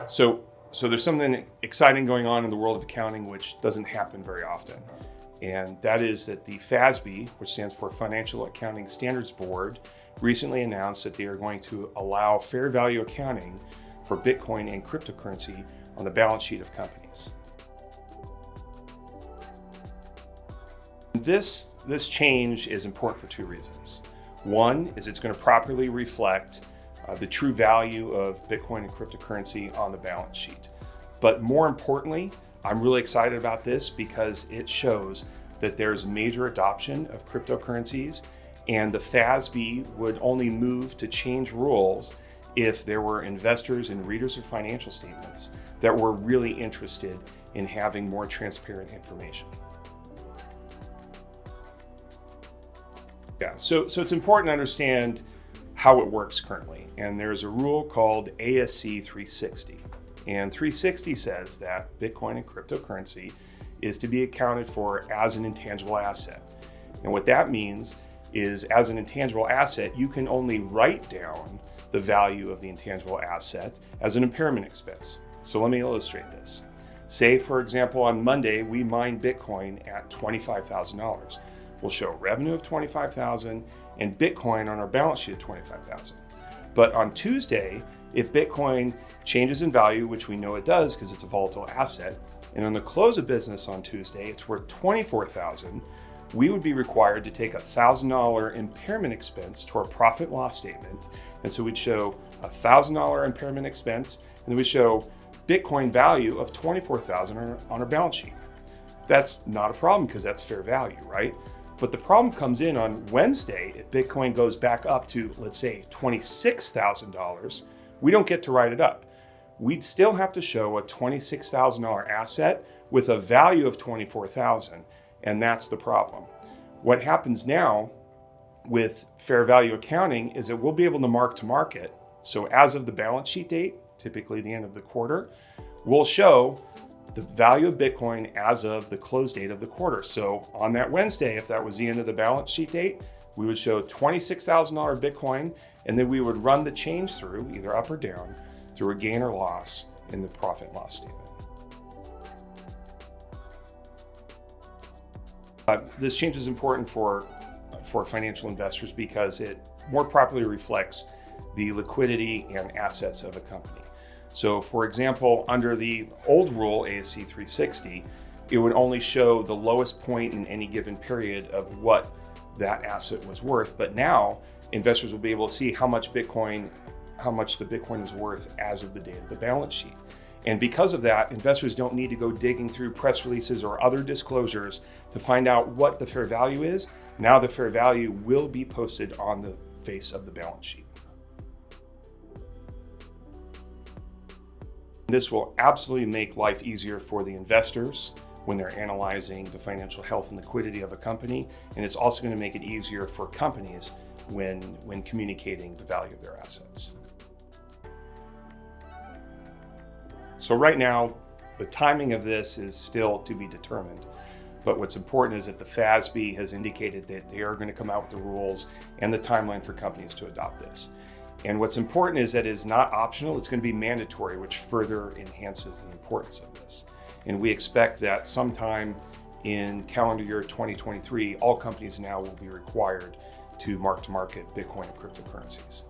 So there's something exciting going on in the world of accounting which doesn't happen very often. And that is that the FASB, which stands for Financial Accounting Standards Board, recently announced that they are going to allow fair value accounting for Bitcoin and cryptocurrency on the balance sheet of companies. This change is important for two reasons. One is it's going to properly reflect the true value of Bitcoin and cryptocurrency on the balance sheet. But more importantly, I'm really excited about this because it shows that there's major adoption of cryptocurrencies, and the FASB would only move to change rules if there were investors and readers of financial statements that were really interested in having more transparent information. Yeah, so it's important to understand how it works currently. And there's a rule called ASC 360. And 360 says that Bitcoin and cryptocurrency is to be accounted for as an intangible asset. And what that means is, as an intangible asset, you can only write down the value of the intangible asset as an impairment expense. So let me illustrate this. Say, for example, on Monday, we mined Bitcoin at $25,000. We'll show revenue of $25,000 and Bitcoin on our balance sheet of $25,000. But on Tuesday, if Bitcoin changes in value, which we know it does because it's a volatile asset, and on the close of business on Tuesday, it's worth $24,000, we would be required to take a $1,000 impairment expense to our profit and loss statement. And so we'd show a $1,000 impairment expense, and then we show Bitcoin value of $24,000 on our balance sheet. That's not a problem because that's fair value, right? But the problem comes in on Wednesday. If Bitcoin goes back up to, let's say, $26,000, we don't get to write it up. We'd still have to show a $26,000 asset with a value of $24,000, and that's the problem. What happens now with fair value accounting is that we'll be able to mark to market. So as of the balance sheet date, typically the end of the quarter, we'll show the value of Bitcoin as of the close date of the quarter. So on that Wednesday, if that was the end of the balance sheet date, we would show $26,000 Bitcoin, and then we would run the change through, either up or down, through a gain or loss in the profit and loss statement. This change is important for financial investors because it more properly reflects the liquidity and assets of a company. So for example, under the old rule, ASC 360, it would only show the lowest point in any given period of what that asset was worth. But now investors will be able to see how much the Bitcoin is worth as of the date of the balance sheet. And because of that, investors don't need to go digging through press releases or other disclosures to find out what the fair value is. Now the fair value will be posted on the face of the balance sheet. This will absolutely make life easier for the investors when they're analyzing the financial health and liquidity of a company, and it's also going to make it easier for companies when communicating the value of their assets. So right now, the timing of this is still to be determined, but what's important is that the FASB has indicated that they are going to come out with the rules and the timeline for companies to adopt this. And what's important is that it's not optional, it's going to be mandatory, which further enhances the importance of this. And we expect that sometime in calendar year 2023, all companies now will be required to mark to market Bitcoin and cryptocurrencies.